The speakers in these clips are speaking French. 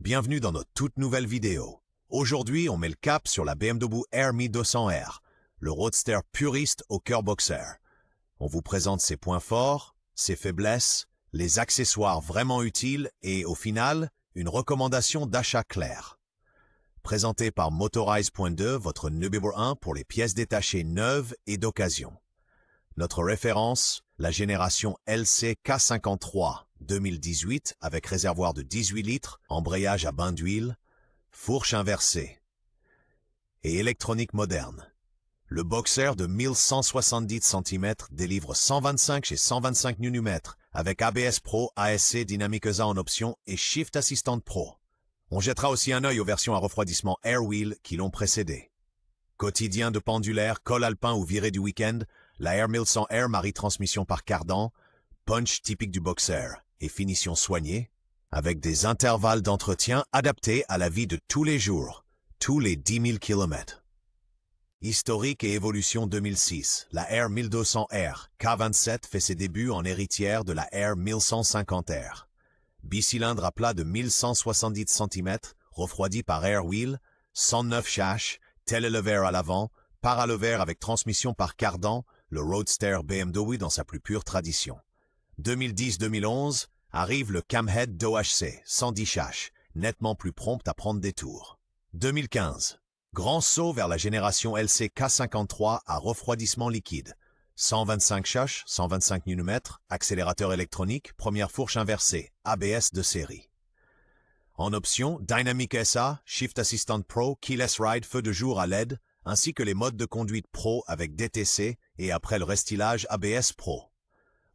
bienvenue dans notre toute nouvelle vidéo. Aujourd'hui, on met le cap sur la BMW Air 1200R, le roadster puriste au cœur boxer. On vous présente ses points forts, ses faiblesses, les accessoires vraiment utiles et, au final, une recommandation d'achat claire. Présenté par Motorize.2, votre numéro 1 pour les pièces détachées neuves et d'occasion. Notre référence, la génération LC K53 2018 avec réservoir de 18 litres, embrayage à bain d'huile, fourche inversée et électronique moderne. Le boxer de 1170 cm délivre 125 chez 125 Nm avec ABS Pro, ASC Dynamic ESA en option et Shift Assistant Pro. On jettera aussi un œil aux versions à refroidissement Air Wheel qui l'ont précédé. Quotidien de pendulaire, col alpin ou virée du week-end, la Air 1100R marie transmission par cardan, punch typique du boxer et finition soignée, avec des intervalles d'entretien adaptés à la vie de tous les jours, tous les 10 000 km. Historique et évolution 2006, la Air 1200R K27 fait ses débuts en héritière de la Air 1150R. Bicylindre à plat de 1170 cm, refroidi par Air Wheel, 109 châssis, télélever à l'avant, paralever avec transmission par cardan, le roadster BMW dans sa plus pure tradition. 2010-2011, arrive le Camhead d'OHC, 110 châssis, nettement plus prompt à prendre des tours. 2015, grand saut vers la génération LC K53 à refroidissement liquide. 125 châssis, 125 Nm, accélérateur électronique, première fourche inversée, ABS de série. En option, Dynamic ESA, Shift Assistant Pro, Keyless Ride, feu de jour à LED, ainsi que les modes de conduite Pro avec DTC et après le restylage ABS Pro.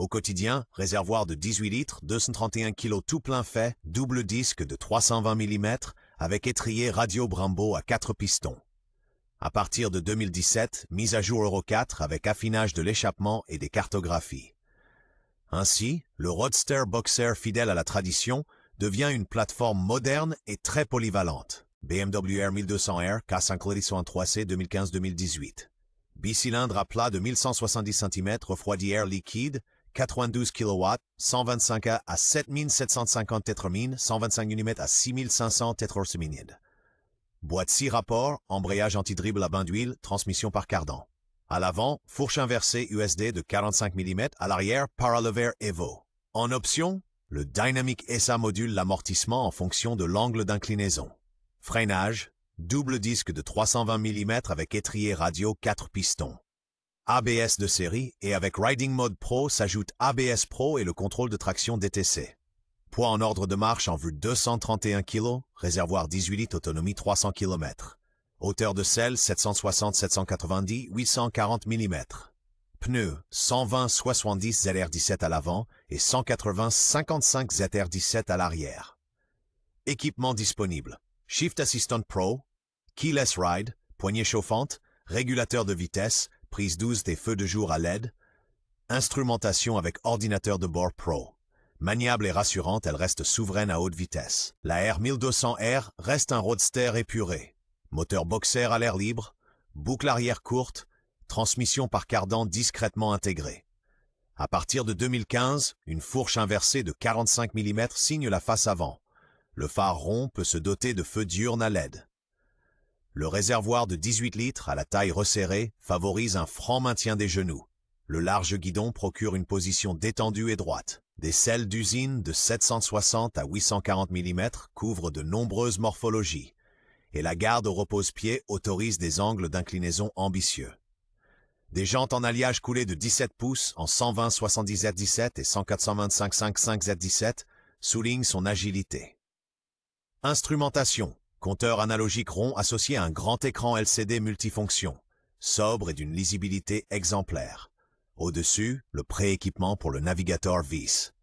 Au quotidien, réservoir de 18 litres, 231 kg tout plein fait, double disque de 320 mm avec étrier radio Brembo à 4 pistons. À partir de 2017, mise à jour Euro 4 avec affinage de l'échappement et des cartographies. Ainsi, le Roadster Boxer fidèle à la tradition devient une plateforme moderne et très polyvalente. BMW Air 1200R K5 Edition 3C 2015-2018. Bicylindre à plat de 1170 cm, refroidi air liquide, 92 kW, 125 A à 7750 tétramines, 125 Nm à 6500 tétrorseminide. Boîte 6 rapports, embrayage anti-dribble à bain d'huile, transmission par cardan. À l'avant, fourche inversée USD de 45 mm, à l'arrière, Paralever Evo. En option, le Dynamic ESA module l'amortissement en fonction de l'angle d'inclinaison. Freinage, double disque de 320 mm avec étrier radio 4 pistons. ABS de série et avec Riding Mode Pro s'ajoute ABS Pro et le contrôle de traction DTC. Poids en ordre de marche en vue 231 kg, réservoir 18 litres, autonomie 300 km. Hauteur de selle 760-790, 840 mm. Pneus 120-70 ZR17 à l'avant et 180-55 ZR17 à l'arrière. Équipement disponible. Shift Assistant Pro, Keyless Ride, poignée chauffante, régulateur de vitesse, prise 12 des feux de jour à LED, instrumentation avec ordinateur de bord Pro. Maniable et rassurante, elle reste souveraine à haute vitesse. La Air 1200R reste un roadster épuré. Moteur boxer à l'air libre, boucle arrière courte, transmission par cardan discrètement intégrée. À partir de 2015, une fourche inversée de 45 mm signe la face avant. Le phare rond peut se doter de feux diurnes à LED. Le réservoir de 18 litres à la taille resserrée favorise un franc maintien des genoux. Le large guidon procure une position détendue et droite. Des selles d'usine de 760 à 840 mm couvrent de nombreuses morphologies. Et la garde au repose-pied autorise des angles d'inclinaison ambitieux. Des jantes en alliage coulé de 17 pouces en 120-70 Z17 et 100-425-55 Z17 soulignent son agilité. Instrumentation. Compteur analogique rond associé à un grand écran LCD multifonction, sobre et d'une lisibilité exemplaire. Au-dessus, le pré-équipement pour le navigateur vis.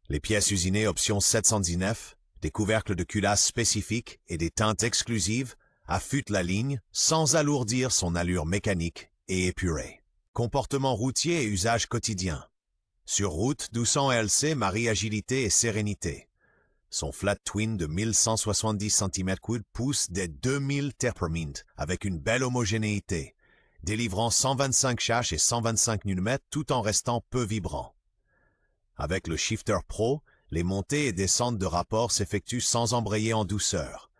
Les pièces usinées option 719, des couvercles de culasse spécifiques et des teintes exclusives affûtent la ligne sans alourdir son allure mécanique et épurée. Comportement routier et usage quotidien. Sur route, 1200 LC marie agilité et sérénité. Son flat twin de 1170 cm3 pousse des 2000 TPM avec une belle homogénéité, délivrant 125 châssis et 125 Nm tout en restant peu vibrant. Avec le Shifter Pro, Les montées et descentes de rapport s'effectuent sans embrayer en douceur.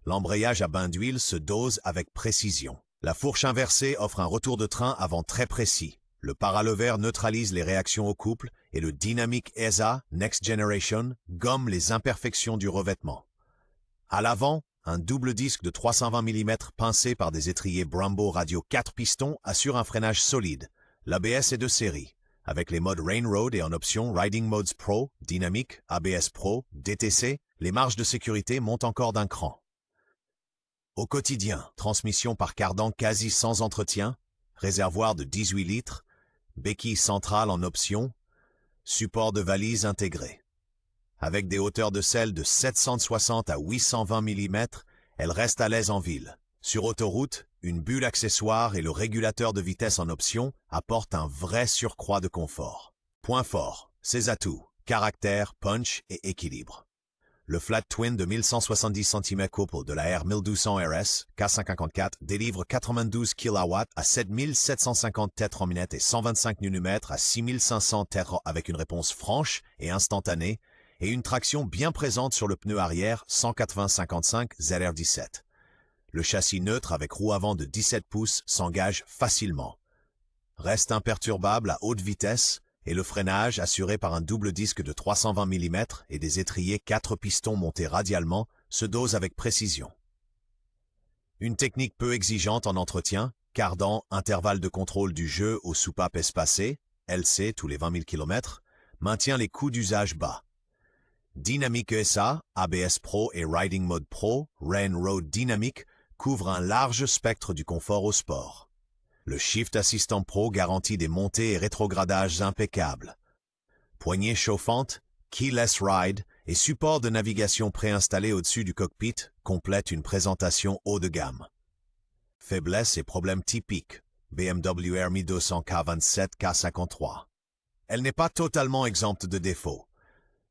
L'embrayage à bain d'huile se dose avec précision. La fourche inversée offre un retour de train avant très précis. Le paralever neutralise les réactions au couple et le Dynamic ESA Next Generation gomme les imperfections du revêtement. À l'avant, un double disque de 320 mm pincé par des étriers Brembo Radio 4 pistons assure un freinage solide. L'ABS est de série. Avec les modes Rain Road et en option Riding Modes Pro, Dynamic, ABS Pro, DTC, les marges de sécurité montent encore d'un cran. Au quotidien, transmission par cardan quasi sans entretien, réservoir de 18 litres, béquille centrale en option, support de valise intégré. Avec des hauteurs de selle de 760 à 820 mm, elle reste à l'aise en ville. Sur autoroute, une bulle accessoire et le régulateur de vitesse en option apportent un vrai surcroît de confort. Point fort, ses atouts, caractère, punch et équilibre. Le Flat Twin de 1170 cm couple de la R1200 RS K554 délivre 92 kW à 7750 Tr et 125 Nm à 6500 Tr avec une réponse franche et instantanée et une traction bien présente sur le pneu arrière 180-55 ZR17. Le châssis neutre avec roue avant de 17 pouces s'engage facilement. Reste imperturbable à haute vitesse et le freinage assuré par un double disque de 320 mm et des étriers 4 pistons montés radialement se dose avec précision. Une technique peu exigeante en entretien, cardan, intervalle de contrôle du jeu aux soupapes espacées, LC tous les 20 000 km, maintient les coûts d'usage bas. Dynamic ESA, ABS Pro et Riding Mode Pro, Rain Road Dynamic, couvrent un large spectre du confort au sport. Le Shift Assistant Pro garantit des montées et rétrogradages impeccables. Poignée chauffante, keyless ride et support de navigation préinstallé au-dessus du cockpit complètent une présentation haut de gamme. Faiblesses et problèmes typiques. BMW R 200 K27 K53. Elle n'est pas totalement exempte de défauts.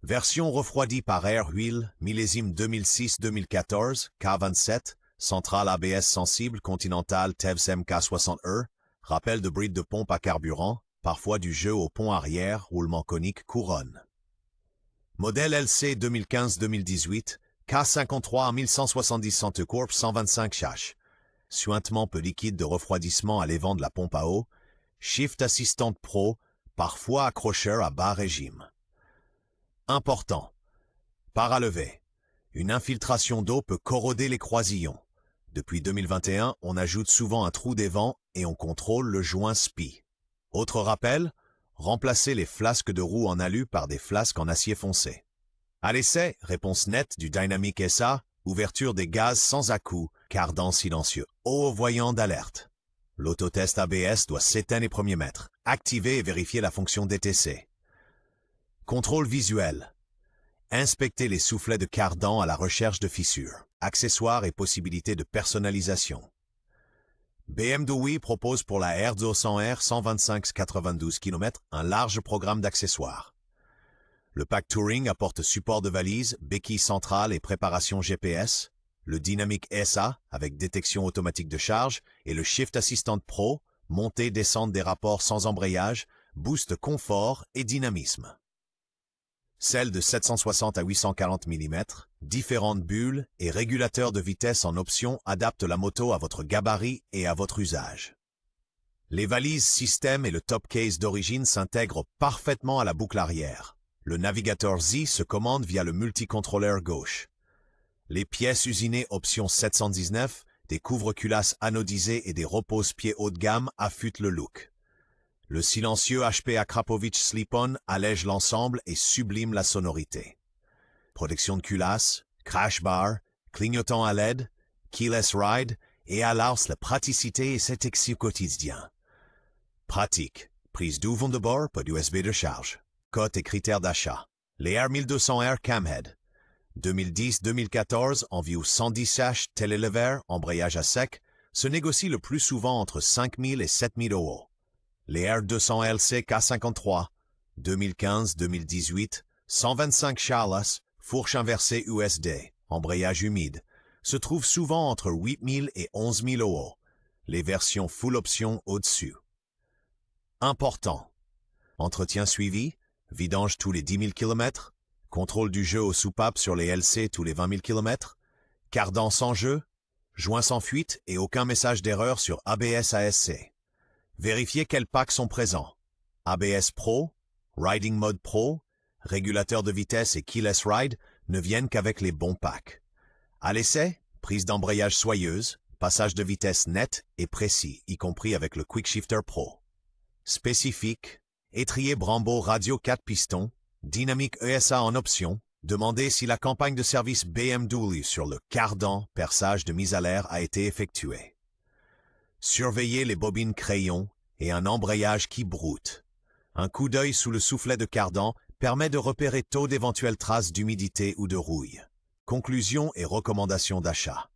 Version refroidie par air huile, millésime 2006-2014, K27, centrale ABS sensible Continental TEVS MK60E, rappel de bride de pompe à carburant, parfois du jeu au pont arrière, roulement conique couronne. Modèle LC 2015-2018, K53 à 1170 cent 125 ch. Suintement peu liquide de refroidissement à l'évent de la pompe à eau, Shift Assistant Pro, parfois accrocheur à bas régime. Important. Paralevé. Une infiltration d'eau peut corroder les croisillons. Depuis 2021, on ajoute souvent un trou d'évent et on contrôle le joint SPI. Autre rappel, remplacez les flasques de roue en alu par des flasques en acier foncé. À l'essai, réponse nette du Dynamic ESA, ouverture des gaz sans à-coups, cardan silencieux, haut voyant d'alerte. L'autotest ABS doit s'éteindre les premiers mètres. Activer et vérifier la fonction DTC. Contrôle visuel. Inspectez les soufflets de cardan à la recherche de fissures, accessoires et possibilités de personnalisation. BMW propose pour la R200R 125-92 km un large programme d'accessoires. Le pack Touring apporte support de valise, béquille centrale et préparation GPS, le Dynamic ESA avec détection automatique de charge et le Shift Assistant Pro, montée descente des rapports sans embrayage, booste confort et dynamisme. Celle de 760 à 840 mm, différentes bulles et régulateurs de vitesse en option adaptent la moto à votre gabarit et à votre usage. Les valises système et le top case d'origine s'intègrent parfaitement à la boucle arrière. Le navigateur Z se commande via le multicontrôleur gauche. Les pièces usinées option 719, des couvre-culasses anodisés et des repose-pieds haut de gamme affûtent le look. Le silencieux HP Akrapovic Slip-On allège l'ensemble et sublime la sonorité. Protection de culasse, crash bar, clignotant à LED, keyless ride et à l'ars la praticité et cet exil quotidien. Pratique, prise d'ouvre de bord, pas d'USB de charge. Cote et critères d'achat. Les R1200R Camhead. 2010-2014, en view 110H, télélever, embrayage à sec, se négocie le plus souvent entre 5 000 et 7 000 euros. Les R200 LC K53, 2015-2018, 125 Charlas, fourche inversée USD, embrayage humide, se trouvent souvent entre 8 000 et 11 000 euros. Les versions full option au-dessus. Important. Entretien suivi, vidange tous les 10 000 km, Contrôle du jeu aux soupapes sur les LC tous les 20 000 km. Cardan sans jeu. Joint sans fuite et aucun message d'erreur sur ABS ASC. Vérifiez quels packs sont présents. ABS Pro, Riding Mode Pro, régulateur de vitesse et Keyless Ride ne viennent qu'avec les bons packs. À l'essai, prise d'embrayage soyeuse, passage de vitesse net et précis, y compris avec le Quick Shifter Pro. Spécifique, étrier Brembo radio 4 pistons, dynamique ESA en option. Demandez si la campagne de service BMW sur le cardan perçage de mise à l'air a été effectuée. Surveillez les bobines crayon et un embrayage qui broute. Un coup d'œil sous le soufflet de cardan permet de repérer tôt d'éventuelles traces d'humidité ou de rouille. Conclusion et recommandations d'achat.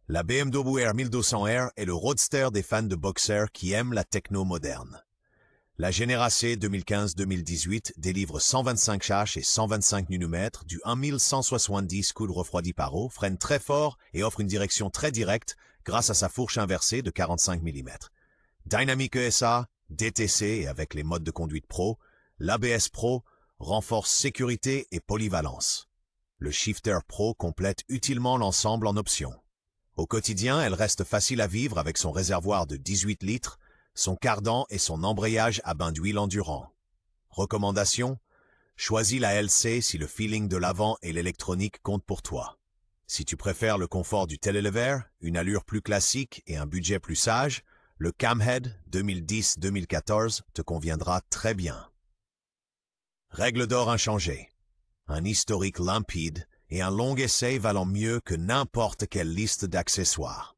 La BMW R 1200R est le roadster des fans de boxer qui aiment la techno moderne. La Généracé 2015-2018 délivre 125 châches et 125 Nm du 1170 coups de refroidi par eau, freine très fort et offre une direction très directe grâce à sa fourche inversée de 45 mm. Dynamique ESA, DTC et avec les modes de conduite Pro, l'ABS Pro renforce sécurité et polyvalence. Le Shifter Pro complète utilement l'ensemble en option. Au quotidien, elle reste facile à vivre avec son réservoir de 18 litres, son cardan et son embrayage à bain d'huile endurant. Recommandation: choisis la LC si le feeling de l'avant et l'électronique comptent pour toi. Si tu préfères le confort du télélever, une allure plus classique et un budget plus sage, le Camhead 2010-2014 te conviendra très bien. Règle d'or inchangée. Un historique limpide et un long essai valant mieux que n'importe quelle liste d'accessoires.